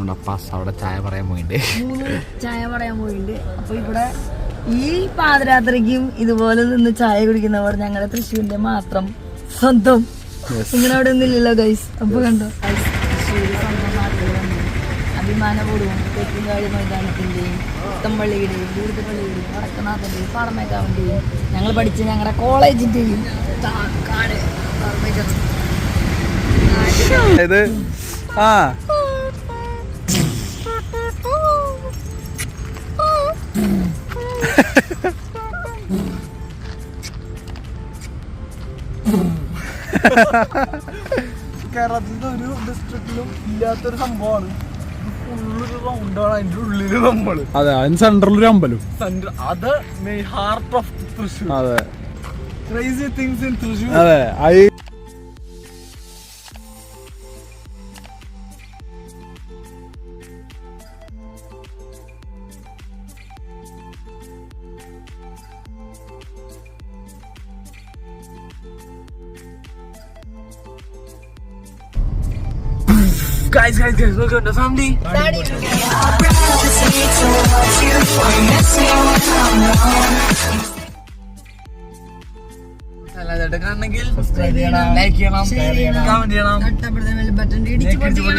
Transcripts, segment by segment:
നമ്മുടെ അപ്പാസ് അവിടെ ചായ പറയാൻ പോയിട്ടുണ്ട്. അപ്പൊ ഇവിടെ ഈ പാതിരാത്രിക്കും ഇതുപോലെ നിന്ന് ചായ കുടിക്കുന്നവർ ഞങ്ങളുടെ തൃശ്ശൂരിന്റെ മാത്രം സ്വന്തം. ഇങ്ങനെ അവിടെ ഒന്നും ഇല്ലല്ലോ ഗൈസ്. അപ്പൊ കണ്ടോ തൃശ്ശൂര് സ്വന്തം നാട്ടിൽ വന്നു അഭിമാനപൂർവ്വം തെക്കുംകാടി മൈതാനത്തിന്റെയും പുത്തമ്പള്ളിയുടെയും ദൂരത്തുപള്ളിയുടെയും വടക്കനാഥന്റെയും പാടമേക്കാവിന്റെയും ഞങ്ങൾ പഠിച്ച ഞങ്ങളുടെ കോളേജിന്റെയും കേരളത്തിന്റെ ഒരു ഡിസ്ട്രിക്റ്റിലും ഇല്ലാത്തൊരു സംഭവമാണ്. ഫുള്ളൊരു റൗണ്ടാണ് അതിന്റെ ഉള്ളില് നമ്മള്. അതെ, അതിന് സെൻട്രലൊരു അമ്പലം. അത് ഹാർട്ട് ഓഫ് തൃശ്ശൂർ. അതെ, ക്രേസി തിങ്സ് ഇൻ തൃശ്ശൂർ. അതെ. Guys, look at the family. ണെങ്കിൽ സബ്സ്ക്രൈബ് ചെയ്യണം, ലൈക്ക് ചെയ്യണം, ഷെയർ ചെയ്യണം, കമന്റ് ചെയ്യണം, തൊട്ടപ്പുറത്തെ ബെൽ ബട്ടൺ ഇടിച്ച് പൊട്ടിക്കണം.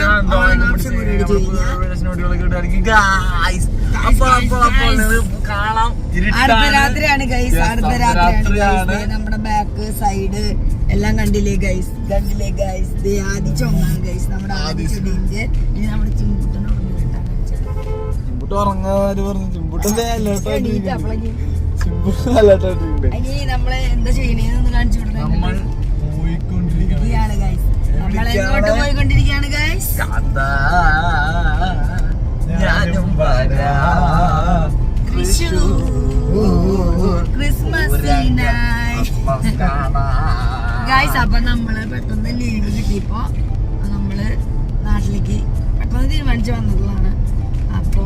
കാണാം. അടുത്ത രാത്രിയാണ് ഗൈസ്, അടുത്ത രാത്രിയാണ്. നമ്മുടെ ബാക്ക് സൈഡ് എല്ലാം കണ്ടില്ലേ ഗൈസ്, കണ്ടില്ലേ ഗൈസ്. ആദ്യ ചൊങ്ങാണ് ഗൈസ് നമ്മുടെ ആദ്യ ചെടിന്റെ. ഇനി നമ്മുടെ ചിമ്പുട്ടനെ ചിമ്പുട്ട് ഉറങ്ങാൻ പറഞ്ഞു. ചിമ്പുട്ടന്റെ ഇനി നമ്മള് എന്താ ചെയ്യണേന്ന് കാണിച്ചു കൊടുക്കാൻ നമ്മൾ പോയിക്കൊണ്ടിരിക്കുകയാണ് ഗൈസ്. നമ്മൾ എങ്ങോട്ട് പോയിക്കൊണ്ടിരിക്കുകയാണ് ഗൈസ്. Christmas guys. അപ്പൊ നമ്മള് പെട്ടെന്ന് ലീവ് കിട്ടിയപ്പോ നമ്മള് നാട്ടിലേക്ക് പെട്ടെന്ന് തീരുമാനിച്ചു വന്നതാണ്. അപ്പോ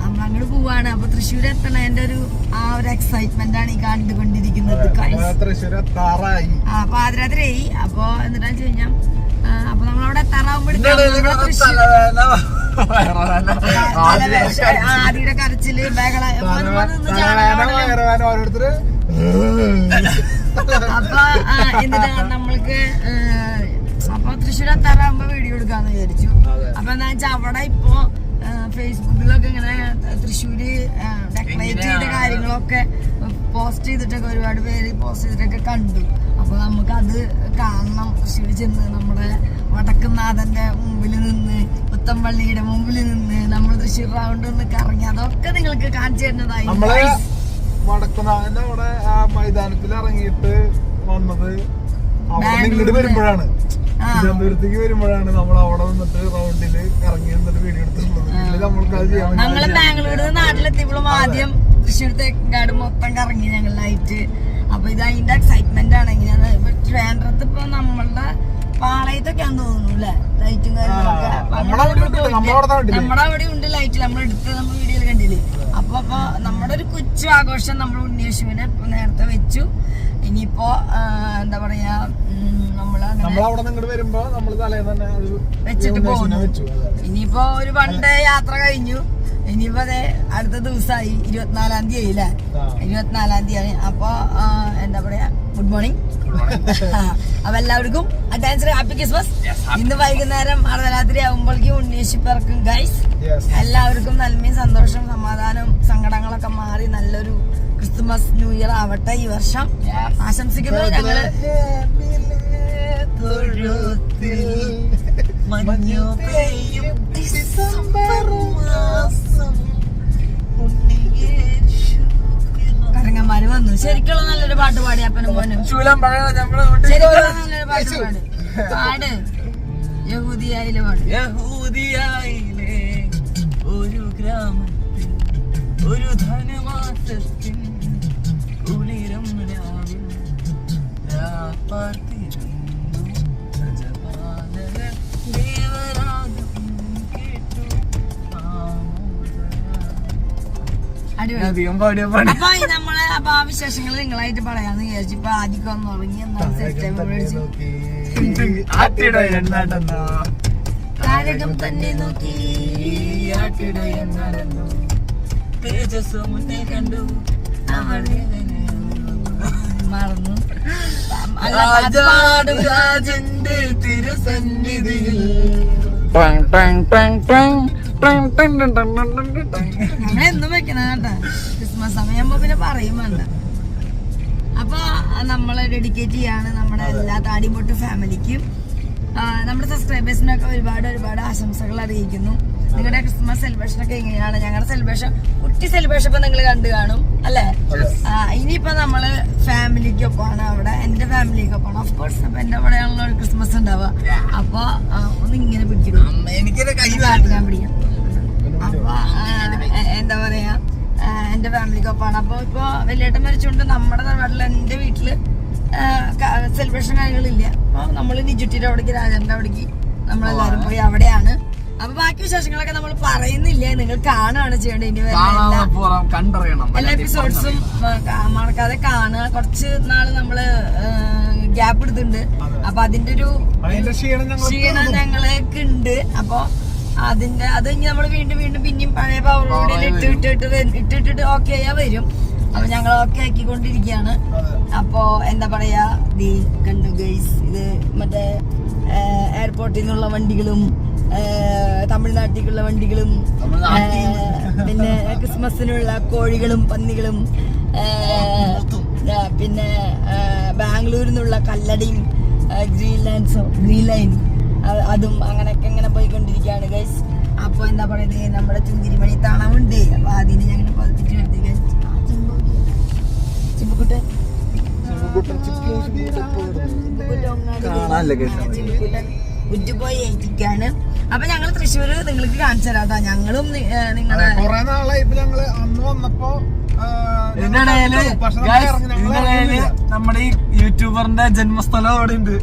നമ്മൾ അങ്ങോട്ട് പോവാണ്. അപ്പൊ തൃശ്ശൂർ എത്തണേന്റെ ഒരു എക്സൈറ്റ്മെന്റ് ആണ് ഈ കണ്ടുകൊണ്ടിരിക്കുന്നത്. പാതിരാത്രിയായി. അപ്പൊ എന്നിട്ടാന്ന് വെച്ച് കഴിഞ്ഞാൽ അപ്പൊ നമ്മളവിടെ ആദിയുടെ കരച്ചില് ബഹള. അപ്പൊ എന്നിട്ട് നമ്മൾക്ക് അപ്പൊ തൃശ്ശൂർ എത്താറാകുമ്പോ വീഡിയോ എടുക്കാന്ന് വിചാരിച്ചു. അപ്പൊ എന്താ വെച്ചാൽ അവിടെ ഇപ്പൊ ഫേസ്ബുക്കിലൊക്കെ ഇങ്ങനെ തൃശ്ശൂര് ഡെക്കറേറ്റ് ചെയ്ത കാര്യങ്ങളൊക്കെ പോസ്റ്റ് ചെയ്തിട്ടൊക്കെ ഒരുപാട് പേര് പോസ്റ്റ് ചെയ്തിട്ടൊക്കെ കണ്ടു. അപ്പൊ നമുക്കത് കാണണം. തൃശ്ശൂര് ചെന്ന് നമ്മുടെ വടക്കുംനാഥന്റെ മുമ്പിൽ നിന്ന് പുത്തമ്പള്ളിയുടെ മുമ്പിൽ നിന്ന് നമ്മൾ തൃശ്ശൂർ റൗണ്ട് ഒന്ന് കറങ്ങി അതൊക്കെ നിങ്ങൾക്ക് കാണിച്ചു തരുന്നതായി. വടക്കുന്നാഥന്റെ അവിടെ ആ മൈതാനത്തിൽ ഇറങ്ങിയിട്ട് വന്നത് ഇങ്ങോട്ട് വരുമ്പോഴാണ്, തിരുവനന്തപുരത്തേക്ക് വരുമ്പോഴാണ് നമ്മൾ അവിടെ നിന്നിട്ട് റൗണ്ടില് ഇറങ്ങി നിന്നിട്ട് വീഡിയോ എടുത്തിട്ടുള്ളത്. നമ്മൾക്ക് അത് ചെയ്യാൻ ഞങ്ങള് ബാംഗ്ലൂരിൽ നാട്ടിലെത്തിയപ്പോഴും ആദ്യം തൃശ്ശൂർ തേക്കാട് മൊത്തം കറങ്ങി ഞങ്ങളിലായിട്ട്. അപ്പൊ ഇത് അതിന്റെ എക്സൈറ്റ്മെന്റ് ആണ്. എങ്ങനെയാണ് ട്രിവാൻഡ്രത്ത് ഇപ്പൊ നമ്മളുടെ പാളയത്തൊക്കെയാന്ന് തോന്നുന്നു അല്ലെ ലൈറ്റും കാര്യങ്ങളൊക്കെ. നമ്മുടെ അവിടെ ഉണ്ട് ലൈറ്റ്, നമ്മൾ എടുത്ത് നമ്മൾ വീഡിയോയിൽ കണ്ടില്ലേ. അപ്പൊ നമ്മുടെ ഒരു കൊച്ചു ആഘോഷം നമ്മൾ ഉണ്ണിയേശുവിനെ നേരത്തെ വെച്ചു. ഇനിയിപ്പോ എന്താ പറയാ വെച്ചിട്ട് പോകുന്നു. ഇനിയിപ്പോ ഒരു വൺഡേ യാത്ര കഴിഞ്ഞു. ഇനിയിപ്പോ അതെ അടുത്ത ദിവസമായി 24-ാം തീയതി അല്ലേ, 24-ാം തീയതി. അപ്പൊ എന്താ പറയാ ഗുഡ് മോർണിംഗ്. അപ്പൊ എല്ലാവർക്കും അഡ്വാൻസ് ഹാപ്പി ക്രിസ്മസ്. ഇന്ന് വൈകുന്നേരം അർദ്ധരാത്രി ആകുമ്പോഴേക്കും ഉണ്ണിയേശു പിറക്കും ഗൈസ്. എല്ലാവർക്കും നന്മയും സന്തോഷവും സമാധാനവും സങ്കടങ്ങളൊക്കെ മാറി നല്ലൊരു ക്രിസ്തുമസ് ന്യൂ ഇയർ ആവട്ടെ ഈ വർഷം ആശംസിക്കുന്നു ഞങ്ങള്. കരങ്ങന്മാര് വന്നു. ശരിക്കുള്ള നല്ലൊരു പാട്ട് പാടി അപ്പനും മോനും. ശരിക്കുള്ള നല്ലൊരു പാട്ട് പാട് പാട്. യഹൂദിയായിലെ പാട്. യഹൂദിയായിലെ ഒരു ഗ്രാമത്തിൽ ഒരു ധനുമാസത്തിൽ കുളിരം രാവിൽ അപ്പൊ നമ്മളെ അപ്പൊ ആ വിശേഷങ്ങൾ നിങ്ങളായിട്ട് പറയാന്ന് വിചാരിച്ചു. ഇപ്പൊ ആദ്യം ഒന്ന് ഉറങ്ങി എന്നാണ് സെറ്റ് താരകം തന്നെ നോക്കി ആട്ടിടയൻ നടന്നു തേജസ് മുന്നേ കണ്ടു അവളെ മറന്നു. രാജന്റെ തിരുസന്നിധിയിൽ അങ്ങനെ എന്നും വെക്കണ കേട്ടാ. ക്രിസ്മസ് സമയമാകുമ്പോ പിന്നെ പറയും വേണ്ട. അപ്പൊ നമ്മള് ഡെഡിക്കേറ്റ് ചെയ്യാണ് നമ്മുടെ എല്ലാ താടിമൊട്ട് ഫാമിലിക്കും നമ്മുടെ സബ്സ്ക്രൈബേഴ്സിനൊക്കെ ഒരുപാട് ഒരുപാട് ആശംസകൾ അറിയിക്കുന്നു. നിങ്ങളുടെ ക്രിസ്മസ് സെലിബ്രേഷൻ ഒക്കെ എങ്ങനെയാണ്? ഞങ്ങളുടെ സെലിബ്രേഷൻ കുട്ടി സെലിബ്രേഷൻ ഇപ്പൊ നിങ്ങൾ കണ്ടു കാണും അല്ലെ? ഇനിയിപ്പോ നമ്മള് ഫാമിലിക്കൊപ്പമാണ് അവിടെ, എന്റെ ഫാമിലിക്കൊപ്പമാണ് ഓഫ് കോഴ്സ്. അപ്പൊ എന്റെ അവിടെയാണല്ലോ ഒരു ക്രിസ്മസ് ഉണ്ടാവുക. അപ്പൊ ഒന്ന് ഇങ്ങനെ പിടിക്കണം, ഞാൻ പിടിക്കാം. അപ്പൊ എന്താ പറയാ, എന്റെ ഫാമിലിക്കൊപ്പമാണ്. അപ്പൊ ഇപ്പൊ വലിയേട്ടൻ മരിച്ചുകൊണ്ട് നമ്മുടെ നാട്ടിൽ എന്റെ വീട്ടില് സെലിബ്രേഷൻ കാര്യങ്ങളില്ല. അപ്പൊ നമ്മള് നിജുട്ടിയുടെ അവിടേക്ക്, രാജന്റെ അവിടേക്ക് നമ്മളെല്ലാരും പോയി അവിടെയാണ്. അപ്പൊ ബാക്കി വിശേഷങ്ങളൊക്കെ നമ്മൾ പറയുന്നില്ല, നിങ്ങൾ കാണുകയാണ് ചെയ്യേണ്ടത്. ഇനി എല്ലാ എപ്പിസോഡ്സും മറക്കാതെ കാണുക. കുറച്ച് നാള് നമ്മള് ഗ്യാപ്പ് എടുത്തിട്ടുണ്ട്. അപ്പൊ അതിന്റെ ഒരു ക്ഷീണം ഞങ്ങൾക്ക് ഉണ്ട്. അപ്പൊ അത് കഴിഞ്ഞ് നമ്മള് വീണ്ടും പിന്നെയും പഴയ പവറോടെ ഇട്ടിട്ട് ഓക്കെ ആയാ വരും. അപ്പൊ ഞങ്ങൾ ഓക്കെ ആക്കിക്കൊണ്ടിരിക്കുകയാണ്. അപ്പൊ എന്താ പറയാ, കണ്ടു ഗൈസ്, ഇത് മറ്റേ എയർപോർട്ടിൽ നിന്നുള്ള വണ്ടികളും തമിഴ്നാട്ടിലുള്ള വണ്ടികളും പിന്നെ ക്രിസ്മസിനുള്ള കോഴികളും പന്നികളും പിന്നെ ബാംഗ്ലൂരിൽ നിന്നുള്ള കല്ലടിയും ഗ്രീൻ ലൈൻ അതും അങ്ങനെയൊക്കെ ഇങ്ങനെ പോയിക്കൊണ്ടിരിക്കുകയാണ് ഗൈസ്. അപ്പൊ എന്താ പറയുന്നത്, നമ്മുടെ ചുന്തിരിമണി തണവുണ്ട്. അപ്പൊ അതിന് ഞങ്ങൾ പതിപ്പിച്ച് നിർത്തി ഗൈസ്. ചിമ്പുക്കുട്ടൻ ഉറ്റുപോയി ഏറ്റിക്കാണ്. അപ്പൊ ഞങ്ങള് തൃശ്ശൂര് നിങ്ങൾക്ക് കാണിച്ചു തരാം. ഞങ്ങളും നിങ്ങളെ കൊറേ നാളായി ഇപ്പൊ ഞങ്ങള് അന്ന് വന്നപ്പോ നമ്മുടെ ഈ യൂട്യൂബറിന്റെ ജന്മസ്ഥലം അവിടെ ഉണ്ട്.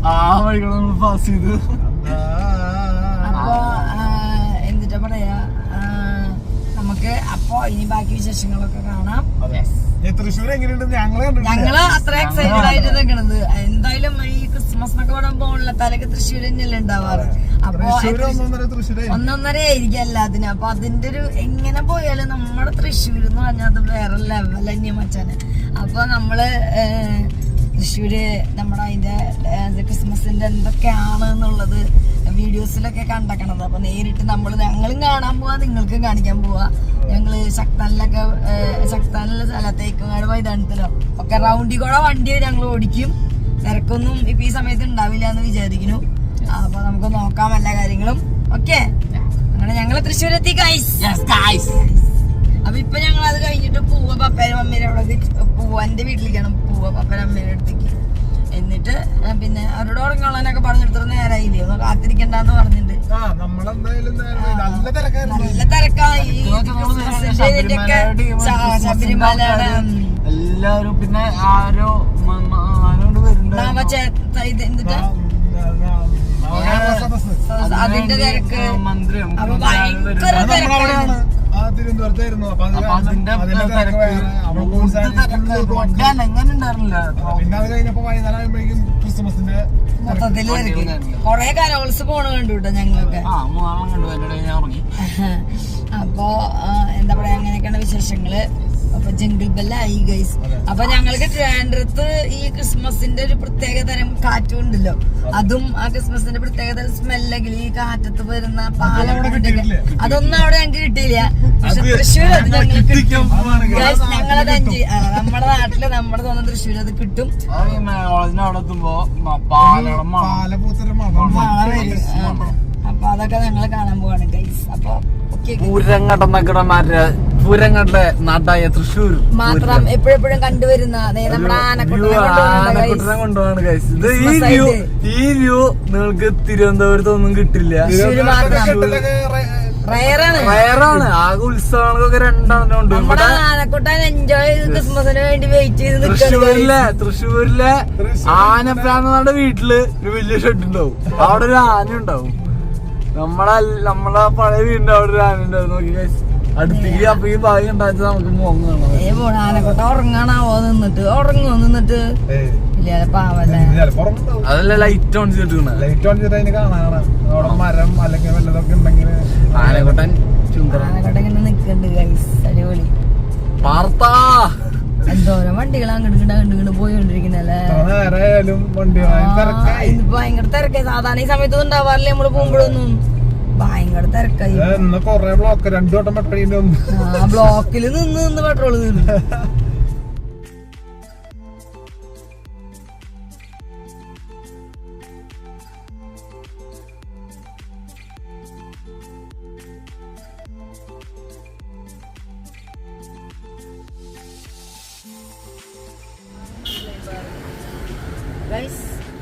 ആ വഴികൾ നമ്മൾ പാസ് ചെയ്തു. അപ്പൊ എന്നിട്ടാ പറയാ, നമുക്ക് അപ്പൊ ഇനി ബാക്കി വിശേഷങ്ങളൊക്കെ കാണാം. തൃശ്ശൂർ എങ്ങനെയുണ്ട്? ഞങ്ങള് അത്ര എക്സൈറ്റഡ് ആയിട്ട് നിൽക്കണത്. എന്തായാലും ഈ ക്രിസ്മസ് എന്നൊക്കെ പറയുമ്പോ ഉള്ളത്താലൊക്കെ തൃശ്ശൂർ തന്നെയല്ലേ ഉണ്ടാവാറ്. അപ്പൊ 1.5 ആയിരിക്കും എല്ലാത്തിനും. അപ്പൊ അതിന്റെ ഒരു എങ്ങനെ പോയാലും നമ്മുടെ തൃശ്ശൂർ എന്ന് പറഞ്ഞാൽ അത് വേറെ ലെവൽ തന്നെ മച്ചാന്. അപ്പൊ നമ്മള് തൃശ്ശൂര് നമ്മുടെ അതിന്റെ ക്രിസ്മസിന്റെ എന്തൊക്കെയാണ് എന്നുള്ളത് വീഡിയോസിലൊക്കെ കണ്ടേക്കണത്. അപ്പൊ നേരിട്ട് ഞങ്ങളും കാണാൻ പോവാ, നിങ്ങൾക്കും കാണിക്കാൻ പോവാ. ഞങ്ങള് ശക്താനിലെ സ്ഥലത്തേക്കാട് മൈതാനത്തിലോ ഒക്കെ റൗണ്ടിൽ കൂടെ വണ്ടി ഞങ്ങൾ ഓടിക്കും. തിരക്കൊന്നും ഇപ്പൊ ഈ സമയത്ത് ഉണ്ടാവില്ല എന്ന് വിചാരിക്കുന്നു. അപ്പൊ നമുക്ക് നോക്കാം എല്ലാ കാര്യങ്ങളും. ഓക്കെ, അങ്ങനെ ഞങ്ങള് തൃശ്ശൂരെത്തി ഗൈസ്. അപ്പൊ ഇപ്പൊ ഞങ്ങൾ അത് കഴിഞ്ഞിട്ട് പോവാ പപ്പേരും അമ്മേരും അവിടെ പോവാ. എന്റെ വീട്ടിലേക്കാണ് പോവാ, പപ്പേരും അമ്മേരുടെ അടുത്തേക്ക്. എന്നിട്ട് പിന്നെ അവരോട് ഉറങ്ങാനൊക്കെ പറഞ്ഞെടുത്തിട്ട് നേരായില്ലേ, ഒന്ന് കാത്തിരിക്കണ്ടെന്ന് പറഞ്ഞിട്ടുണ്ട്. നല്ല തിരക്കായി ശബരിമലയുടെ എല്ലാവരും. പിന്നെ അതിന്റെ തിരക്ക്. അപ്പൊ ഭയങ്കര തിരക്കാണ്. തിരുവനന്തപുരത്തായിരുന്നു. പിന്നെ അത് കഴിഞ്ഞപ്പോ വൈകുന്നേരം ആകുമ്പോഴേക്കും ക്രിസ്മസിന്റെ മൊത്തത്തില് കൊറേ കരോൾസ് പോണ കണ്ടു കേട്ടോ ഞങ്ങളൊക്കെ. അപ്പൊ എന്താ പറയാ, അങ്ങനെയൊക്കെയാണ് വിശേഷങ്ങള്. അപ്പൊ ജംഗിൾ ബെല്ലായി ഗൈസ്. അപ്പൊ ഞങ്ങൾക്ക് ട്രിവാൻഡ്രത്ത് ഈ ക്രിസ്മസിന്റെ ഒരു പ്രത്യേക തരം കാറ്റും ഉണ്ടല്ലോ, അതും ആ ക്രിസ്മസിന്റെ പ്രത്യേക തരം സ്മെല്ലെങ്കിൽ ഈ കാറ്റത്ത് വരുന്ന പാലം അതൊന്നും അവിടെ ഞങ്ങൾക്ക് കിട്ടിയില്ല. പക്ഷെ തൃശ്ശൂർ അത് ഞങ്ങൾക്ക് കിട്ടും ഗൈസ്. ഞങ്ങളത് നമ്മുടെ നാട്ടില് നമ്മുടെ സ്വന്തം തൃശ്ശൂർ അത് കിട്ടും. അപ്പൊ അതൊക്കെ ഞങ്ങൾ കാണാൻ പോവാണ് ഗൈസ്. അപ്പൊ പൂരങ്ങളുടെ നാട്ടായ തൃശ്ശൂർ മാത്രം എപ്പോഴെപ്പോഴും കണ്ടുവരുന്ന നമ്മുടെ ആനക്കുട്ടനെ കൊണ്ടുപോവാണ് ഗൈസ്. ഇത് ഈ വ്യൂ നിങ്ങൾക്ക് തിരുവനന്തപുരത്ത് ഒന്നും കിട്ടില്ല. റയറാണ്. ആകെ ഉത്സവങ്ങളൊക്കെ 2 ഉണ്ട്. ആനക്കുട്ടൻ എൻജോയ് ചെയ്ത് ക്രിസ്മസിന് വേണ്ടി വെയിറ്റ് ചെയ്ത് തൃശ്ശൂരിലെ ആനപ്രാന്തയുടെ വീട്ടില് ഒരു വലിയ ഷെഡ് ഉണ്ടാവും. അവിടെ ഒരു ആന ഉണ്ടാവും. നമ്മളെ പഴയ വീടിന്റെ അവിടെ ഒരു ആന ഉണ്ടാവും. നോക്കി ഗൈസ്, അടുത്തേക്ക് അപ്പൊ ഈ ഭാഗ്യം ഉണ്ടായത് നമുക്ക് മോങ്ങാണ്. ആനക്കൊട്ട ഉറങ്ങാനാവോ നിന്നിട്ട് ഇല്ല പാവല്ലേ. അതല്ല ലൈറ്റ് ഓൺ ചെയ്തിട്ട് ലൈറ്റ് ഓൺ ചെയ്തിട്ട് അതിന് കാണാനാണ് അവിടെ മരം അല്ലെങ്കിൽ വല്ലതൊക്കെ ഉണ്ടെങ്കിൽ. ആനക്കൊട്ടൻ ആനക്കൊട്ട ഇങ്ങനെ നിക്കണ്ട് ഗൈസ്, അടിപൊളി. പാർത്താ എന്തോരം വണ്ടികൾ അങ്ങോട്ട് പോയിക്കൊണ്ടിരിക്കുന്നല്ലേ. നേരായാലും വണ്ടി ഇന്നിപ്പോ ഭയങ്കര തിരക്കായി. സാധാരണ ഈ സമയത്തൊന്നും ഉണ്ടാവാറില്ലേ നമ്മള് പോകുമ്പോഴൊന്നും. ഭയങ്കര തിരക്കായി. കൊറേ ബ്ലോക്ക് 2 വട്ടം പെട്രോളിന്റെ ബ്ലോക്കിൽ നിന്ന് പെട്രോൾ തീർന്നു.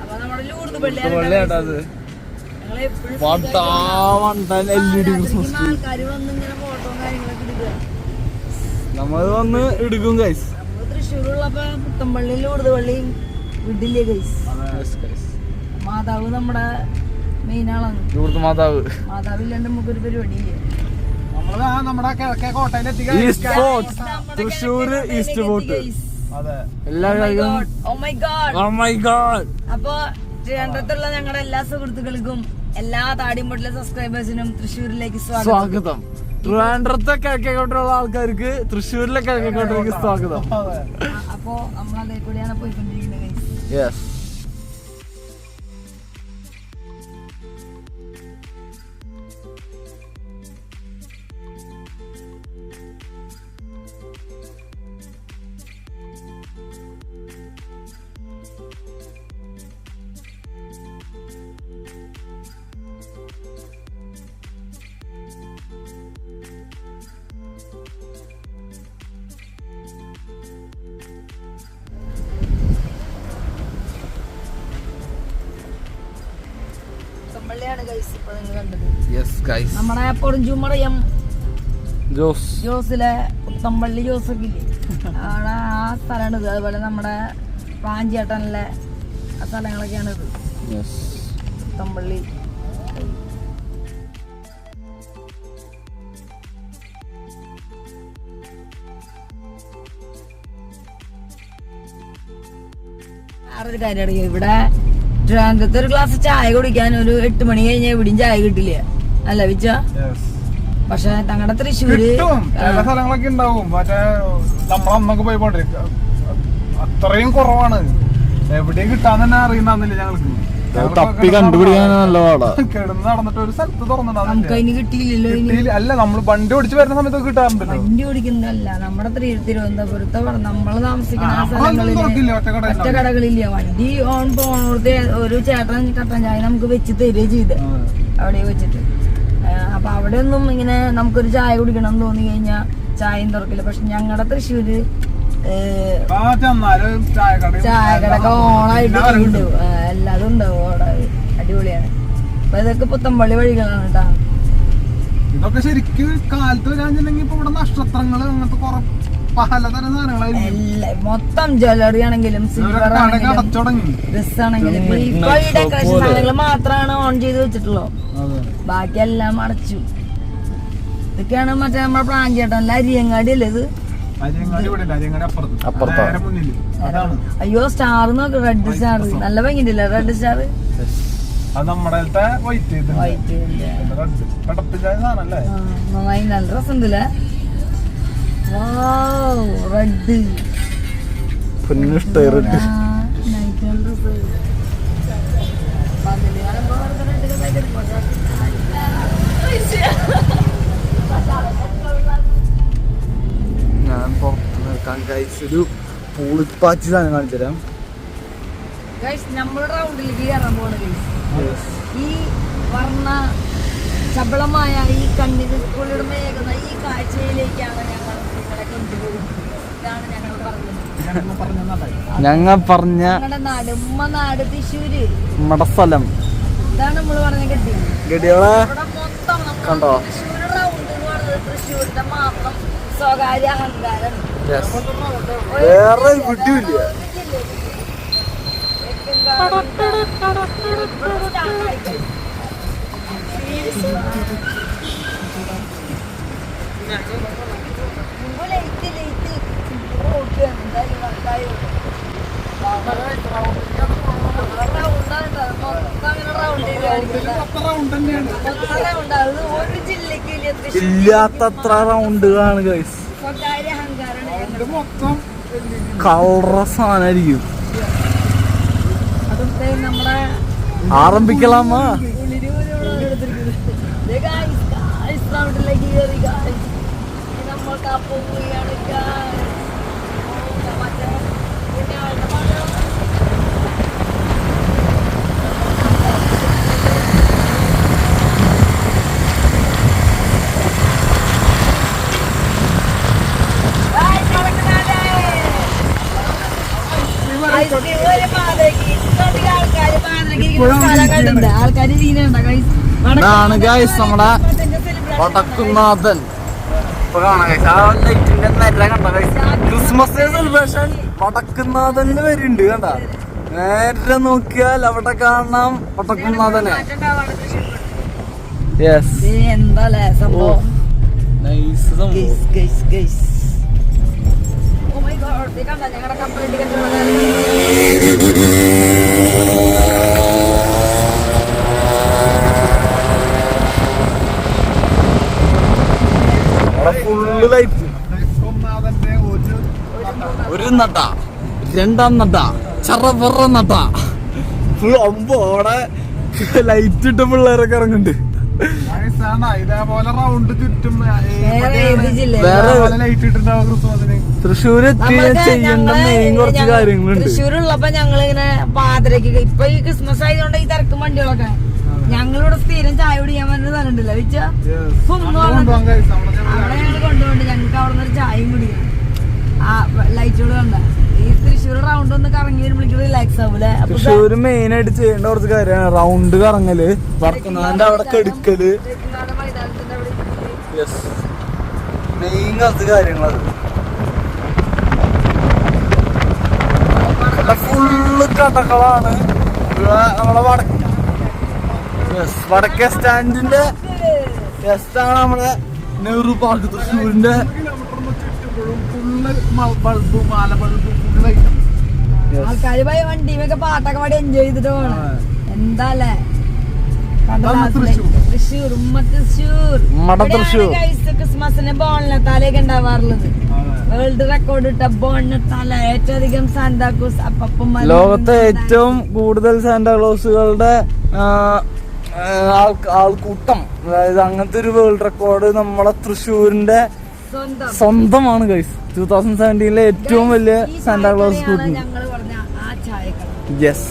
അപ്പൊ നമ്മുടെ ലൂർദ് പള്ളിയാണ് അത്. നമ്മൾ വന്ന് എടുക്കും ഗൈസ്. തൃശ്ശൂരുള്ളപ്പോ പുത്തമ്പള്ളി ലൂർദ് പള്ളിയും വിടില്ലേ ഗൈസ്. മാതാവ് നമ്മുടെ മെയിൻ ആളാണ്. ലൂർദ് മാതാവ് മാതാവില്ലാണ്ട് നമുക്കൊരു പരിപാടിയില്ലേ. നമ്മുടെ കിഴക്കേ കോട്ടയിലെത്തി. Thrissur east fort. അപ്പൊ ട്രിവാൻഡ്രത്തുള്ള ഞങ്ങളുടെ എല്ലാ സുഹൃത്തുക്കൾക്കും എല്ലാ താടിമുട്ടിലെ സബ്സ്ക്രൈബേഴ്സിനും തൃശ്ശൂരിലേക്ക് സ്വാഗതം. ട്രിവാൻഡ്രത്തെ കിഴക്കേക്കോട്ടുള്ള ആൾക്കാർക്ക് തൃശ്ശൂരിലെ കിഴക്കേക്കോട്ടേക്ക് സ്വാഗതം. അപ്പൊ നമ്മൾ അതേ കൂടിയാണ് പോയിക്കൊണ്ടിരിക്കുന്നത്. നമ്മുടെ പൊറിഞ്ചുമടയം ജോസിലെ പുത്തമ്പള്ളി ജോസൊക്കെ ഇല്ലേ, അവിടെ ആ സ്ഥലമാണിത്. അതുപോലെ നമ്മുടെ പാഞ്ചേട്ടനിലെ ആ സ്ഥലങ്ങളൊക്കെയാണിത്. പുത്തമ്പള്ളി വേറൊരു കാര്യമാണ്. ഇവിടെ ട്രിവാൻഡ്രത്ത് ഒരു ഗ്ലാസ് ചായ കുടിക്കാൻ ഒരു 8 മണി കഴിഞ്ഞാൽ എവിടെയും ചായ കിട്ടില്ല, അല്ല വിച്ച. പക്ഷെ ഞങ്ങളുടെ തൃശ്ശൂര് ചില സ്ഥലങ്ങളൊക്കെ ഉണ്ടാവും. മറ്റേ നമ്മളന്നൊക്കെ പോയിക്കൊണ്ടിരിക്കുക അത്രയും കുറവാണ്. എവിടെയും കിട്ടാൻ തന്നെ അറിയുന്നില്ല ഞങ്ങൾക്ക്. തപ്പി കണ്ടുപിടിക്കാൻ നല്ല പാടാ. കിടന്ന് നടന്നിട്ട് ഒരു സ്ഥലത്ത് നമുക്ക് അതിന് കിട്ടിയില്ലല്ലോ. അല്ല നമ്മള് വണ്ടി ഓടിച്ച് വരുന്ന സമയത്ത് കിട്ടാറുണ്ടല്ലോ. വണ്ടി ഓടിക്കുന്നതല്ല, നമ്മുടെ തിരുവനന്തപുരത്ത് നമ്മള് താമസിക്കുന്ന സ്ഥലങ്ങളില് ഒറ്റ കടകളില്ല. വണ്ടി ഓൺ പോണോടത്ത് ഒരു ചേട്ടൻ കട്ടൻ ചായ നമുക്ക് വെച്ച് തരുകയും ചെയ്ത് അവിടെ വെച്ചിട്ട്. അപ്പൊ അവിടെ ഒന്നും ഇങ്ങനെ നമുക്കൊരു ചായ കുടിക്കണം എന്ന് തോന്നി കഴിഞ്ഞാൽ ചായയും തുറക്കില്ല. പക്ഷെ ഞങ്ങളുടെ തൃശ്ശൂര് ചായക്കടൊക്കെ ഓണായിട്ട് എല്ലാതും ഉണ്ടാവും അവിടെ. അടിപൊളിയാണ്. അപ്പൊ ഇതൊക്കെ പുത്തമ്പള്ളി വഴികളാണ് കേട്ടാ. ഇതൊക്കെ ശരിക്കും കാലത്ത് വരാന്നുണ്ടെങ്കിൽ ഇപ്പൊ ഇവിടെ നക്ഷത്രങ്ങള് അങ്ങനത്തെ കുറെ പലതരം സാധനങ്ങളായിരിക്കും. മൊത്തം ജ്വല്ലറി ആണെങ്കിലും സിൽവർ ആണെങ്കിലും ഡ്രസ് ആണെങ്കിലും ഇപ്പൊ ഈ ഡെക്കറേഷൻ സാധനങ്ങൾ മാത്രമാണ് ഓൺ ചെയ്ത് വെച്ചിട്ടുള്ളൂ. ബാക്കിയെല്ലാം അടച്ചു. ഇതൊക്കെയാണ് മറ്റേ നമ്മുടെ പ്രാഞ്ചേട്ടൻ അരിയങ്ങാടി അല്ലേ ഇത്. അയ്യോ സ്റ്റാർ നോക്ക്, റെഡ് സ്റ്റാർ നല്ല ഭംഗിയില്ല. റെഡ് സ്റ്റാർ നന്നായി നല്ല രസമുണ്ടല്ലേ. റെഡ് ഞാൻ പുറത്ത് നിൽക്കാൻ കഴിച്ചൊരു പൂളിപ്പാച്ചി സാധനം കാണിച്ചു തരാം. നമ്മുടെ റൗണ്ടിലേക്ക് കയറാൻ പോണ ഈ വർണ്ണ ശബളമായ ഈ കണ്ണിന് കുളിർമയേകുന്ന ഈ കാഴ്ചയിലേക്കാണ് ഞങ്ങൾ നിങ്ങളെ കൊണ്ടുപോകുന്നത്. ഇതാണ് ഞങ്ങൾ പറഞ്ഞ ഞങ്ങളുടെ നാട്, ഉമ്മ നാട് തൃശ്ശൂര്, നമ്മുടെ സ്ഥലം. ഇതാണ് നമ്മള് പറഞ്ഞ ഗഡി. ഗഡികളെ മൊത്തം കണ്ടോ? തൃശ്ശൂർ റൗണ്ട് എന്ന് പറഞ്ഞത് തൃശ്ശൂരിന്റെ മാത്രം സ്വകാര്യ അഹങ്കാരം. വേറെ വിട്ടില്ല. ഇല്ലാത്തത്ര റൗണ്ടുകളാണ് ഗൈസ്. കളറ സാധനമായിരിക്കും. ആരംഭിക്കലാമ. ഇതാണ് ഗൈസ് നമ്മുടെ വടക്കുന്നാഥൻ. ഇപ്പൊ കാണാം ഗൈസ്, ആ ലൈറ്റിന്റെ നേരെ കണ്ട ഗൈസ്. ക്രിസ്മസ് ഡേ സെലിബ്രേഷൻ വടക്കുന്നാഥനിൽ വരുന്നുണ്ട്. കണ്ട നേരെ നോക്കിയാൽ അവിടെ കാണാം വടക്കുന്നാഥനെ. എന്താ സംഭവം? ഞങ്ങളുടെ കമ്പനി ഫുള്ള് ലൈറ്റ്. ഒരു നട്ട, രണ്ടാം നട്ട, ചറവറ നട്ട, അവിടെ ലൈറ്റ് ഇട്ട പിള്ളേരൊക്കെ ഇറങ്ങുന്നുണ്ട്. ഇതേപോലെ റൗണ്ട് ചുറ്റും തൃശ്ശൂര് ചെയ്യേണ്ട മെയിൻ കുറച്ച് കാര്യങ്ങളുണ്ട്. തൃശ്ശൂരുള്ളപ്പോ ഞങ്ങളിങ്ങനെ പാതിരക്ക് ഇപ്പൊ ഈ ക്രിസ്മസ് ആയതുകൊണ്ട് ഈ തിരക്കും വണ്ടികളൊക്കെ ഞങ്ങളിവിടെ സ്ഥിരം ചായ കുടിക്കാൻ പറ്റുന്ന സ്ഥലമുണ്ടല്ലോ വെച്ച അവിടെ ഞങ്ങൾ കൊണ്ടുപോണ്ട്. ഞങ്ങൾക്ക് അവിടെ നിന്ന് ഒരു ചായയും കുടിക്കണം. ആ ലൈറ്റുകൾ കണ്ട ഈ തൃശ്ശൂർ റൗണ്ട് ഒന്ന് കറങ്ങി വരുമ്പോഴേക്കും റിലാക്സ് ആവൂലേ. തൃശ്ശൂര് മെയിൻ ആയിട്ട് ചെയ്യേണ്ട കുറച്ച് കാര്യമാണ് റൗണ്ട് കറങ്ങല്, വടക്കുന്നാഥന്റെ അവിടെ കെടുക്കല്, മെയിൻ കുറച്ച് കാര്യങ്ങളത്. ഫുള്ള് കടകളാണ് നമ്മളെ വടക്കേ സ്റ്റാൻഡിന്റെ ആണ് നമ്മുടെ നെഹ്റു പാർക്ക്. തൃശ്ശൂരിന്റെ ആൾക്കാര് പോയി വണ്ടിയൊക്കെ പാട്ടൊക്കെ പാടി എൻജോയ് ചെയ്തിട്ട് പോകണം. എന്താല്ലേ തൃശ്ശൂർ ക്രിസ്മസിന് ബോണിനെത്താലേക്ക് ഉണ്ടാവാറുള്ളത്. വേൾഡ് റെക്കോർഡ് ഇട്ട ബോണിനെത്താല ഏറ്റവും അധികം സാന്താക്ലോസ് അപ്പം ലോകത്തെ ഏറ്റവും കൂടുതൽ സാന്താക്ലോസുകളുടെ ആൾക്കൂട്ടം. അതായത് അങ്ങനത്തെ ഒരു വേൾഡ് റെക്കോർഡ് നമ്മളെ തൃശ്ശൂരിന്റെ സ്വന്തമാണ് ഗൈസ്. 2017 ഏറ്റവും വലിയ സാന്താക്ലോസ് കൂട്ടം. യെസ്,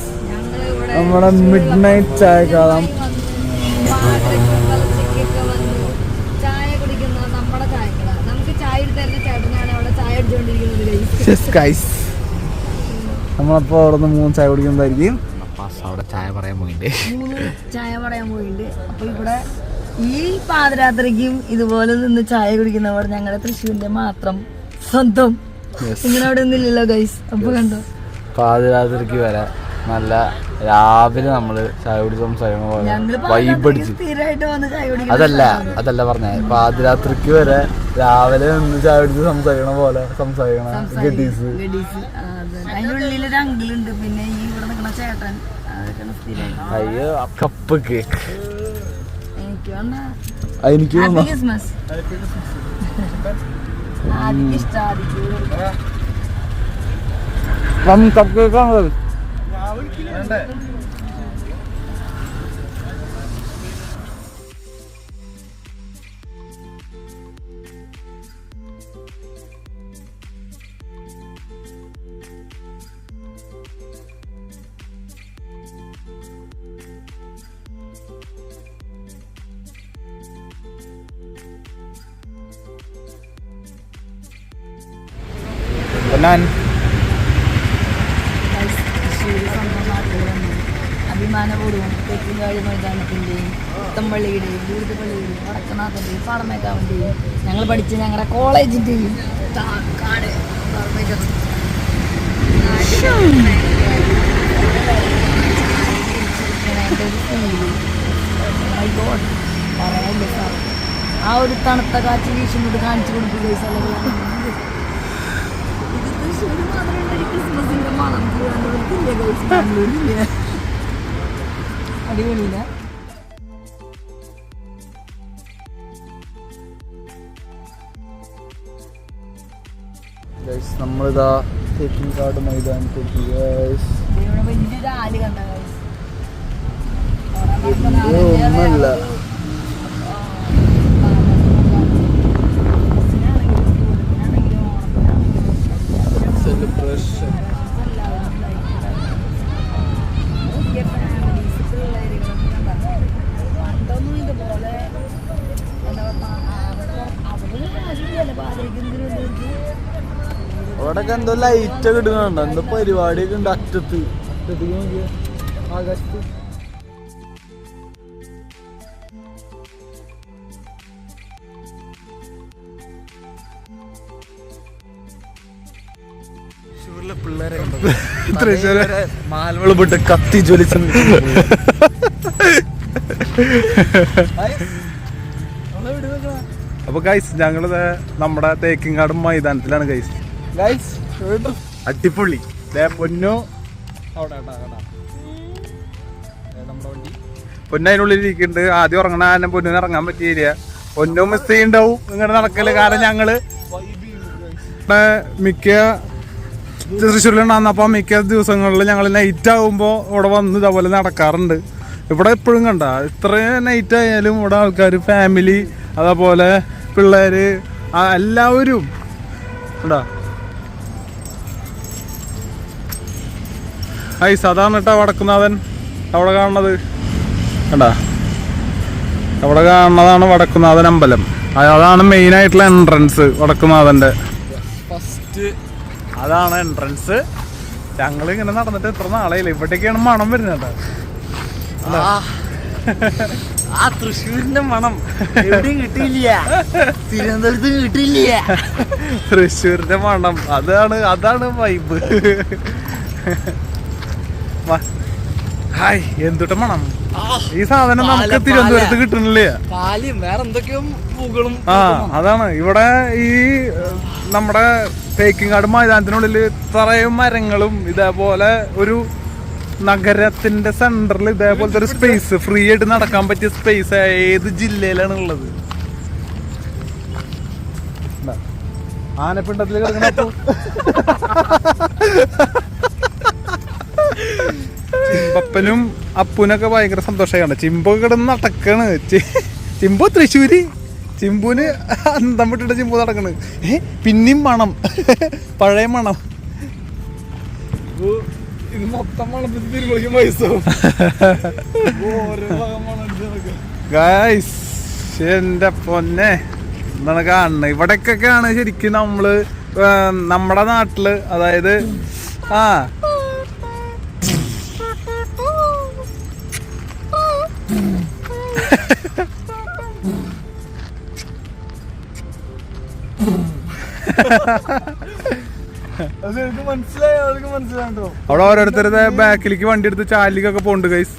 നമ്മുടെ മിഡ് നൈറ്റ് ചായക്കാലം. ചായ കുടിക്കുന്ന നമ്മുടെ ചായക്കട. നമുക്ക് ചായ തരുന്ന ചേട്ടനാണ് അവിടെ ചായ അടിച്ചുകൊണ്ടിരിക്കുന്നത്. നമ്മളപ്പോ അവിടെ നിന്ന് 3 ചായ കുടിക്കുന്നതായിരിക്കും. അവിടെ ചായ പറയാൻ പോയിട്ടുണ്ട്. അപ്പൊ ഇവിടെ ഈ പാതിരാത്രിക്കും ഇതുപോലെ നിന്ന് ചായ കുടിക്കുന്നവർ ഞങ്ങളുടെ തൃശ്ശൂരിന്റെ മാത്രം സ്വന്തം. ഇങ്ങനെ അവിടെ ഒന്നുമില്ലല്ലോ ഗൈസ്. അപ്പൊ കണ്ടോ, പാതിരാത്രിക്ക് വരെ നല്ല രാവിലെ നമ്മള് ചായ കുടിച്ച് സംസാരിക്കണ പോലെ വൈബടിച്ച്. അതല്ല പറഞ്ഞ പാതിരാത്രിക്ക് വരെ രാവിലെ നിന്ന് ചായ കുടിച്ച് സംസാരിക്കണ പോലെ സംസാരിക്കണ ഗഡീസ്. അതിനുള്ളിലൊരു അങ്കിളുണ്ട്. പിന്നെ ഈ ഇവിടെ നിൽക്കണ ചേട്ടൻ അയ്യോ കപ്പ് കേക്ക് എനിക്ക് ക്രിസ്മസ് ഇഷ്ടം. കപ്പ് കേക്കാണ്. അഭിമാനപൂർവ്വം തെക്കുംകാഴി മൈതാനത്തിന്റെയും പുത്തമ്പള്ളിയുടെയും ദൂരപ്പള്ളിയുടെയും വടക്കനാഥന്റെയും പാടമേക്കാവിന്റെയും ഞങ്ങൾ പഠിച്ച ഞങ്ങളുടെ കോളേജിന്റെയും ആ ഒരു തണുത്ത കാറ്റ് വീശുന്നത് കാണിച്ചു കൊടുക്കുക. ക്രിസ്മസിന്റെ മണം അടിപൊളിയില്ല. നമ്മളിതാ തേക്കിൻകാട് മൈതാനത്തേക്ക് വലിയൊരു ആല് കണ്ട ഒന്നല്ല. സെലിബ്രേഷൻ പണ്ടൊന്നും ഇതുപോലെ അവിടെയൊക്കെ എന്തോ ലൈറ്റ് ഒക്കെ ഇടുന്നുണ്ടോ, എന്തോ പരിപാടിയൊക്കെ ഉണ്ട് അറ്റത്ത് നോക്കിയ ആകാശത്ത്. പിള്ളേരെ മാൽവള് വിട്ട് കത്തി ജ്വലിച്ചു. അപ്പൊ ഗൈസ് ഞങ്ങള് നമ്മുടെ തേക്കിൻകാട് മൈതാനത്തിലാണ് ഗൈസ്. ഗൈസ് അടിപൊളി പൊന്നു പൊന്നു അതിനുള്ളിൽ ഇരിക്കുന്നുണ്ട്. ആദ്യം ഉറങ്ങണ കാരണം പൊന്നിന് ഇറങ്ങാൻ പറ്റിയില്ല. പൊന്നും മിസ് ചെയ്യുണ്ടാവും ഇങ്ങനെ നടക്കല്. കാരണം ഞങ്ങള് മിക്ക തൃശ്ശൂരിലുണ്ടാകുന്ന മിക്ക ദിവസങ്ങളിൽ ഞങ്ങൾ നൈറ്റ് ആകുമ്പോൾ ഇവിടെ വന്ന് ഇതേപോലെ നടക്കാറുണ്ട്. ഇവിടെ എപ്പോഴും കണ്ട ഇത്രയും നൈറ്റ് ആയാലും ഇവിടെ ആൾക്കാർ ഫാമിലി അതേപോലെ പിള്ളേര് എല്ലാവരും ഉണ്ടാ. അതാണ് കേട്ടോ വടക്കുന്നാഥൻ അവിടെ കാണുന്നത് കണ്ടാ. അവിടെ കാണുന്നതാണ് വടക്കുന്നാഥൻ അമ്പലം. അതാണ് മെയിൻ ആയിട്ടുള്ള എൻട്രൻസ് വടക്കുന്നാഥന്റെ. ഫസ്റ്റ് അതാണ് എൻട്രൻസ്. ഞങ്ങൾ ഇങ്ങനെ നടന്നിട്ട് എത്ര നാളെയില്ല. ഇവിടേക്കാണ് മണം വരുന്നത് കേട്ടോ. ആ തൃശ്ശൂരിന്റെ മണം എവിടെയും കിട്ടിയില്ല, തിരുവനന്തപുരത്ത് കിട്ടിയില്ല. തൃശ്ശൂരിന്റെ മണം അതാണ് വൈബ്. ഹായ് എന്തുട്ട മണം. ഈ സാധനം നമുക്ക് തിരുവനന്തപുരത്ത് കിട്ടണില്ല. കാലും വേറെ എന്തൊക്കെയോ പൂക്കളും. അതാണ് ഇവിടെ ഈ നമ്മുടെ തേക്കിൻകാട് മൈതാനത്തിനുള്ളിൽ ഇത്രയും മരങ്ങളും ഇതേപോലെ ഒരു നഗരത്തിന്റെ സെന്ററിൽ ഇതേപോലത്തെ ഒരു സ്പേസ്, ഫ്രീ ആയിട്ട് നടക്കാൻ പറ്റിയ സ്പേസ് ഏത് ജില്ലയിലാണ് ഉള്ളത്? ആനപ്പിണ്ടത്തിൽ കിടക്കണ ചിമ്പപ്പനും അപ്പൂനൊക്കെ ഭയങ്കര സന്തോഷമാണ്. ചിമ്പൊക്കെ കിടന്ന് നടക്കാണ്. ചിമ്പു തൃശ്ശൂര്. ചിമ്പുന് അന്തം വിട്ടിട്ട് ചിമ്പു നടക്കണ്. പിന്നെയും മണം, പഴയ മണം. ഇത് മൊത്തം മണത്തിന് തിരുവനന്തപുരം പൈസ. ഗൈസ് എന്റെ പൊന്നെ എന്താണ് കാണുന്നത്. ഇവിടേക്കൊക്കെയാണ് ശരിക്കും നമ്മള് നമ്മുടെ നാട്ടില്, അതായത് അവിടെ ഓരോരുത്തരുടെ ബാക്കിലേക്ക് വണ്ടി എടുത്ത് ചാലിക്കൊക്കെ പോണ്ട് ഗൈസ്.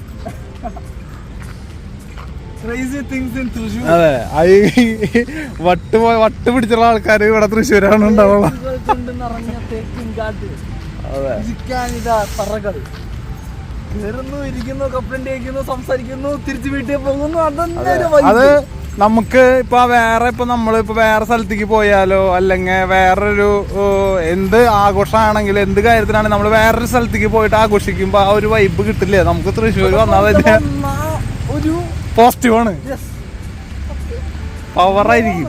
അതെ, വട്ട് പിടിച്ചുള്ള ആൾക്കാര് ഇവിടെ തൃശ്ശൂരാണ് ഉണ്ടാവുക. സംസാരിക്കുന്നു, തിരിച്ചു വീട്ടിൽ പോകുന്നു. അത് നമുക്ക് ഇപ്പൊ നമ്മളിപ്പോ വേറെ സ്ഥലത്തേക്ക് പോയാലോ അല്ലെങ്കിൽ വേറൊരു എന്ത് ആഘോഷമാണെങ്കിലും എന്ത് കാര്യത്തിനാണെങ്കിൽ നമ്മൾ വേറൊരു സ്ഥലത്തേക്ക് പോയിട്ട് ആഘോഷിക്കുമ്പോ ആ ഒരു വൈബ് കിട്ടില്ലേ നമുക്ക്? തൃശ്ശൂർ വന്നാൽ തന്നെ ഒരു പോസിറ്റീവാണ്, പവറായിരിക്കും.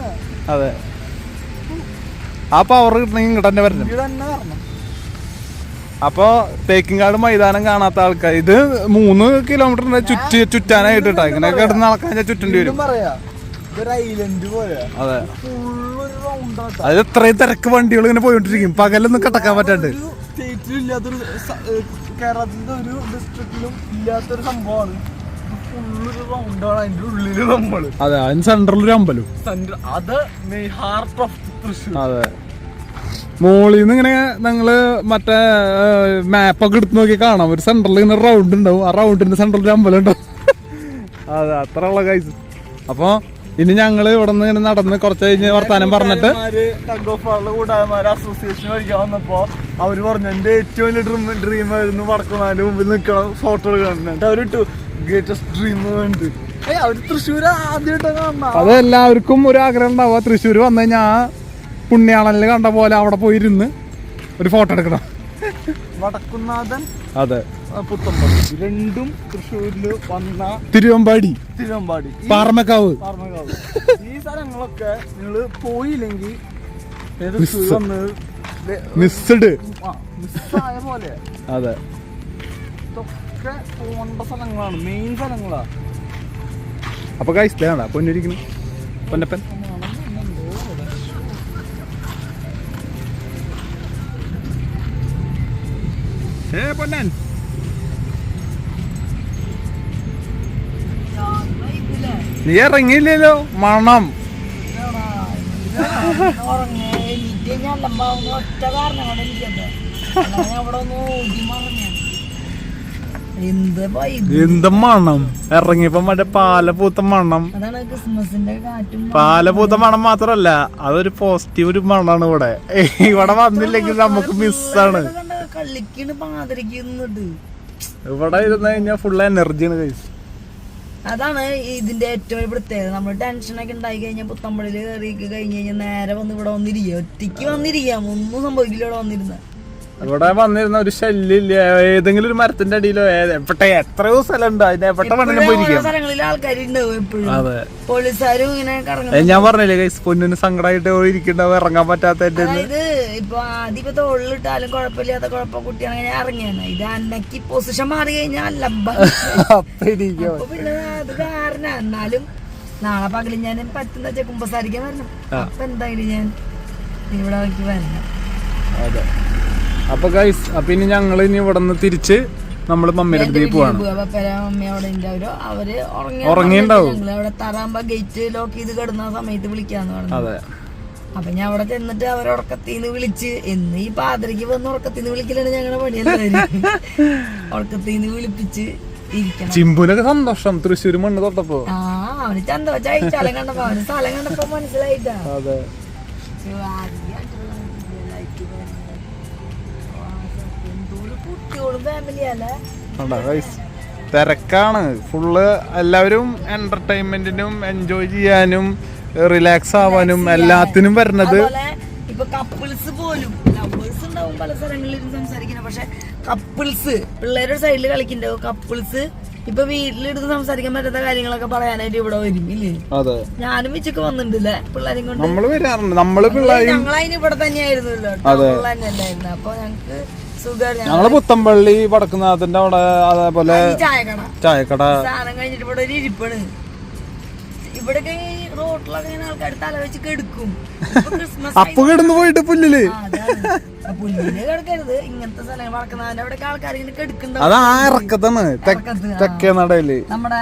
അതെ, ആ പവർ കിട്ടണമെങ്കിൽ ഇങ്ങോട്ട് തന്നെ വരണം. അപ്പൊ തേക്കിൻകാട് മൈതാനം കാണാത്ത ആൾക്കാർ, ഇത് 3 കിലോമീറ്ററിന്റെ ചുറ്റാനായിട്ട് ഇട്ടാ. ഇങ്ങനെ കിടന്ന് നടക്കാൻ ചുറ്റേണ്ടി വരും. അതെ, അത് ഇത്രയും തിരക്ക് വണ്ടികൾ ഇങ്ങനെ പോയിട്ടിരിക്കും, പകലൊന്നും കിടക്കാൻ പറ്റാണ്ട്. കേരളത്തിന്റെ ഒരു ഡിസ്ട്രിക്റ്റിലും ഇല്ലാത്തൊരു സംഭവമാണ്. അതിന്റെ ഉള്ളില് നമ്മള്. അതെ, അതിന് സെൻട്രലൊരു അമ്പലം. അത് ഹാർട്ട് ഓഫ് തൃശ്ശൂർ. അതെ, മോളിന്ന് ഇങ്ങനെ ഞങ്ങള് മറ്റേ മാപ്പൊക്കെ എടുത്ത് നോക്കി കാണാം. ഒരു സെന്ററിൽ ഇങ്ങനെ റൗണ്ട് ഉണ്ടാവും, ആ റൗണ്ടിന്റെ സെന്ററിൽ ഒരു അമ്പലം ഉണ്ടാവും. അതെ, അത്ര ഉള്ള കാഴ്ച. അപ്പൊ ഇനി ഞങ്ങള് ഇവിടെ നിന്ന് ഇങ്ങനെ നടന്ന് കുറച്ച് കഴിഞ്ഞ് വർത്താനം പറഞ്ഞിട്ട് കൂട്ടുകാരന്മാര് അസോസിയേഷൻ കഴിക്കാൻ വന്നപ്പോ അവര് പറഞ്ഞു എന്റെ ഏറ്റവും വലിയ ഡ്രീം ആയിരുന്നു വടക്കുന്നാന്റെ മുമ്പിൽ നിൽക്കണം ഫോട്ടോ എടുക്കണം. അവരിട്ടു ഗ്രേറ്റസ്റ്റ് ഡ്രീം ഉണ്ട്. അവര് തൃശ്ശൂർ ആദ്യമായിട്ട് കാണണം. അത് എല്ലാവർക്കും ഒരു ആഗ്രഹം ഉണ്ടാവുക. തൃശ്ശൂർ വന്നു കഴിഞ്ഞാൽ പുണ്യാളനിൽ കണ്ട പോലെ അവിടെ പോയിരുന്ന് ഒരു ഫോട്ടോ എടുക്കണം. വടക്കുന്നാഥൻ അതെ പുത്തമ്പടി രണ്ടും തൃശ്ശൂരില് വന്ന തിരുവമ്പാടി പാറമക്കാവ് ഈ സ്ഥലങ്ങളൊക്കെ നിങ്ങള് പോയില്ലെങ്കിൽ മിസ്സായ പോലെ. അതെ ഇതൊക്കെ പോകേണ്ട സ്ഥലങ്ങളാണ്, മെയിൻ സ്ഥലങ്ങളാ. അപ്പൊ കഴിച്ചിട്ടാണ് പൊന്നിരിക്കുന്നു പൊന്നപ്പൻ. പൊന്നൻ നീ ഇറങ്ങിയില്ലല്ലോ. മണം എന്ത് മണം ഇറങ്ങിയപ്പോ മറ്റേ പാലപൂത്ത മണം. പാലപൂത്ത മണം മാത്രല്ല, അതൊരു പോസിറ്റീവ് ഒരു മണാണ്. ഇവിടെ വന്നില്ലെങ്കിൽ നമുക്ക് മിസ്സാണ്. ഇവിടെ ഇരുന്ന് കഴിഞ്ഞാൽ ഫുൾ എനർജിയാണ് കഴിച്ചു. അതാണ് ഇതിന്റെ ഏറ്റവും പ്രത്യേകത. നമ്മൾ ടെൻഷനൊക്കെ ഉണ്ടായി കഴിഞ്ഞാൽ പുത്തമ്പള്ളിയിൽ കയറി കഴിഞ്ഞ് കഴിഞ്ഞാൽ നേരെ വന്ന് ഇവിടെ വന്നിരിക്കുക, ഒറ്റയ്ക്ക് വന്നിരിക്കാം, ഒന്നും സംഭവിക്കില്ല. ഇവിടെ വന്നിരുന്ന ഇവിടെ വന്നിരുന്ന ഒരു ശല്യമില്ല. ഏതെങ്കിലും ഒരു മരത്തിന്റെ അടിയിലോ എത്രയോ സ്ഥലമുണ്ട് സ്ഥലങ്ങളിൽ ആൾക്കാരുണ്ടാവും എപ്പോഴും. പോലീസുകാരും ഇങ്ങനെ ഞാൻ പറഞ്ഞില്ലേ ഗൈസ്, പൊന്നിന് സങ്കടമായിട്ട് ഇരിക്കണ്ടാവും, ഇറങ്ങാൻ പറ്റാത്ത. ഇത് ഇപ്പൊ ആദ്യം ഇപ്പൊ തോളിലിട്ടാലും കുഴപ്പമില്ലാത്ത കുഴപ്പം കുട്ടിയാണെങ്കിൽ ഞാൻ ഇറങ്ങിയാണ്. ഇത് അന്നക്ക് പൊസിഷൻ മാറി കഴിഞ്ഞാൽ പിന്നെ അത് കാരണം. എന്നാലും നാളെ പകലും ഞാൻ പറ്റുന്ന വെച്ചാൽ കുമ്പസാരിക്കാൻ വരണം. അപ്പൊ എന്തായാലും ഞാൻ ഇവിടെ വരണം. അതെ അപ്പൊ ഗൈസ്, അപ്പൊ ഇനി ഞങ്ങൾ ഇനി ഇവിടെ നിന്ന് തിരിച്ച് നമ്മള് മമ്മിയുടെ അടുത്തേക്ക് പോവാണ്. അവര് ഉറങ്ങിണ്ടാവും. അവിടെ തറാമ്പ ഗേറ്റ് ലോക്ക് ചെയ്ത് കിടന്ന സമയത്ത് വിളിക്കാന്ന് പറഞ്ഞു. അതെ അപ്പൊ ഞാൻ അവിടെ ചെന്നിട്ട് അവരെ ഉറക്കത്തിന്ന് വിളിച്ച്, എന്ന് ഈ പാതിരക്ക് വന്ന് ഉറക്കത്തിന്ന് വിളിക്കലാണ് ഞങ്ങളുടെ പണിയല്ല. ഉറക്കത്തിന്ന് വിളിപ്പിച്ച് ഇരിക്കണം. ചിമ്പുനൊക്കെ സന്തോഷം തൃശ്ശൂർ മണ്ണ് തൊട്ടപ്പോ. അവന് ചന്തോച്ചായി സ്ഥലം കണ്ടപ്പോ, അവന് സ്ഥലം കണ്ടപ്പോ മനസ്സിലായിട്ടാ. അതെ തിരക്കാണ് ഫുള്ള്. എല്ലാവരും എന്റർടൈൻമെന്റിനും എൻജോയ് ചെയ്യാനും റിലാക്സ് ആവാനും എല്ലാത്തിനും വരുന്നത്. ഇപ്പൊ കപ്പിൾസ് പോലും, ലവേഴ്സ് ഉണ്ടാവും പല സ്ഥലങ്ങളിൽ സംസാരിക്കുന്നത്, പക്ഷെ കപ്പിൾസ് പിള്ളേരുടെ സൈഡിൽ കളിക്കുന്നുണ്ടാവും. കപ്പിൾസ് ഇപ്പൊ വീട്ടിലെടുത്ത് സംസാരിക്കാൻ പറ്റാത്ത കാര്യങ്ങളൊക്കെ പറയാനായിട്ട് ഇവിടെ വരും ഇല്ലേ. ഞാനും വെച്ചൊക്കെ വന്നിട്ടുണ്ടല്ലേ പിള്ളേരും കൊണ്ട്. ഞങ്ങളതിന് ഇവിടെ തന്നെയായിരുന്നല്ലോ, തന്നെയല്ലായിരുന്നു. അപ്പൊ ഞങ്ങക്ക് ഞങ്ങള് പുത്തമ്പള്ളി വടക്കുന്നാഥന്റെ അവിടെ അതേപോലെ ചായക്കട സാധനം കഴിഞ്ഞിട്ട് ഇവിടെ ഒരു ഇരിപ്പാണ്. ഇവിടൊക്കെ റോട്ടിലൊക്കെ ആൾക്കാർ തല വെച്ച് കെടുക്കും. അപ്പൊ കിടന്നു പോയിട്ട് പുല്ലില് പുല്ലില് കിടക്കരുത്. ഇങ്ങനത്തെ സ്ഥലങ്ങൾ വടക്കുന്നാഥന്റെ അവിടെ ആൾക്കാർ ഇങ്ങനെ കെടുക്കുന്നുണ്ട്. അത് ആ ഇറക്കത്താണ് തെക്കേ നടയില് നമ്മുടെ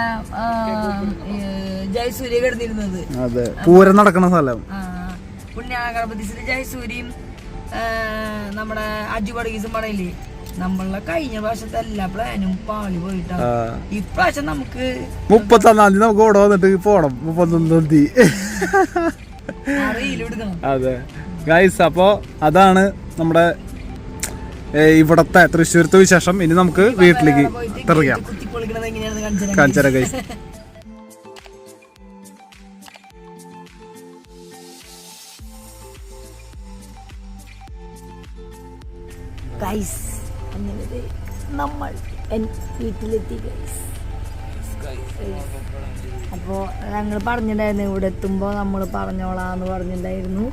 ജയസൂര്യ കിടന്നിരുന്നത്. അതെ പൂരം നടക്കണ സ്ഥലം. പുണ്യാഗണപതി ജയസൂര്യയും നമ്മുടെ അജുപടകീസും പടയില്ലേ. നമ്മളെ കഴിഞ്ഞ പ്രാവശ്യത്തെ എല്ലാ പ്ലാനും പാളി പോയിട്ടാണ്. ഇപ്രാവശ്യം നമുക്ക് 31-ാം തീയതി നമുക്ക് ഇവിടെ വന്നിട്ട് പോണം. 31-ാം തീയതി അതെ ഗൈസ്. അപ്പൊ അതാണ് നമ്മുടെ ഇവിടത്തെ തൃശ്ശൂരത്തെ വിശേഷം. ഇനി നമുക്ക് വീട്ടിലേക്ക് തിരിയാം. കാണിച്ചര ഗൈസ്. ഗൈസ് അങ്ങനെ നമ്മൾ വീട്ടിലെത്തി ഗൈസ്. അപ്പോൾ ഞങ്ങൾ പറഞ്ഞിട്ടുണ്ടായിരുന്നു ഇവിടെ എത്തുമ്പോൾ നമ്മൾ പറഞ്ഞോളാന്ന് പറഞ്ഞിട്ടുണ്ടായിരുന്നു.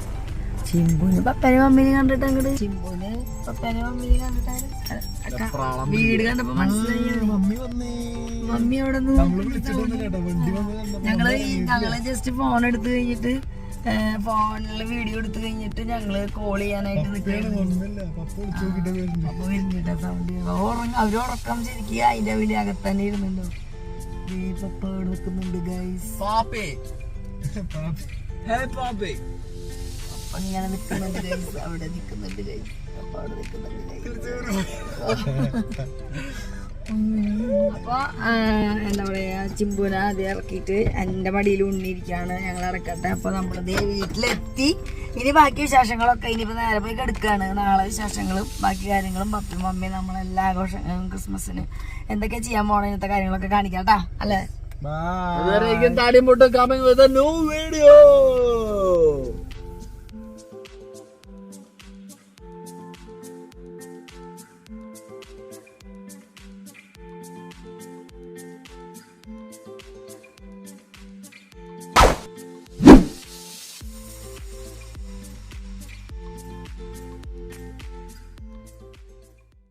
ചിമ്പുന് പപ്പനെ മമ്മീനെ കണ്ടിട്ട് അങ്ങോട്ട് ചിമ്പുന് പപ്പനെ മമ്മീനെ കണ്ടിട്ടായിരുന്നു. വീട് കണ്ടപ്പോ മനസ്സിലായി മമ്മി അവിടെ ഞങ്ങള് ജസ്റ്റ് ഫോൺ എടുത്ത് കഴിഞ്ഞിട്ട് ഫോണില് വീഡിയോ എടുത്തു കഴിഞ്ഞിട്ട് ഞങ്ങള് കോൾ ചെയ്യാനായിട്ട് അവര് ഉറക്കം ശരിക്കും അതിന്റെ വലിയ അകത്ത് തന്നെ ഇരുന്നുണ്ടോ. പപ്പ അവിടെ നിൽക്കുന്നുണ്ട് ഗൈസ്. പപ്പ ഇങ്ങനെ നിൽക്കുന്നുണ്ട് ഗൈസ്. അവിടെ നിൽക്കുന്നുണ്ട് ഗൈസ്. പപ്പ അവിടെ നിൽക്കുന്നുണ്ട് ഗൈസ്. അപ്പൊ എന്താ പറയാ ചിമ്പുന അത് ഇറക്കിയിട്ട് എന്റെ മടിയിൽ ഉണ്ണിയിരിക്കാണ്. ഞങ്ങൾ ഇറക്കട്ടെ. അപ്പൊ നമ്മളിത് വീട്ടിലെത്തി. ഇനി ബാക്കി വിശേഷങ്ങളൊക്കെ ഇനിയിപ്പോ നേരെ പോയി കിടക്കുകയാണ്. നാളെ വിശേഷങ്ങളും ബാക്കി കാര്യങ്ങളും പപ്പയും മമ്മിയും നമ്മളെല്ലാ ആഘോഷങ്ങളും ക്രിസ്മസിന് എന്തൊക്കെ ചെയ്യാൻ പോണ ഇന്നത്തെ കാര്യങ്ങളൊക്കെ കാണിക്കാം കേട്ടാ. അല്ലേ? Bye. Coming with a new video.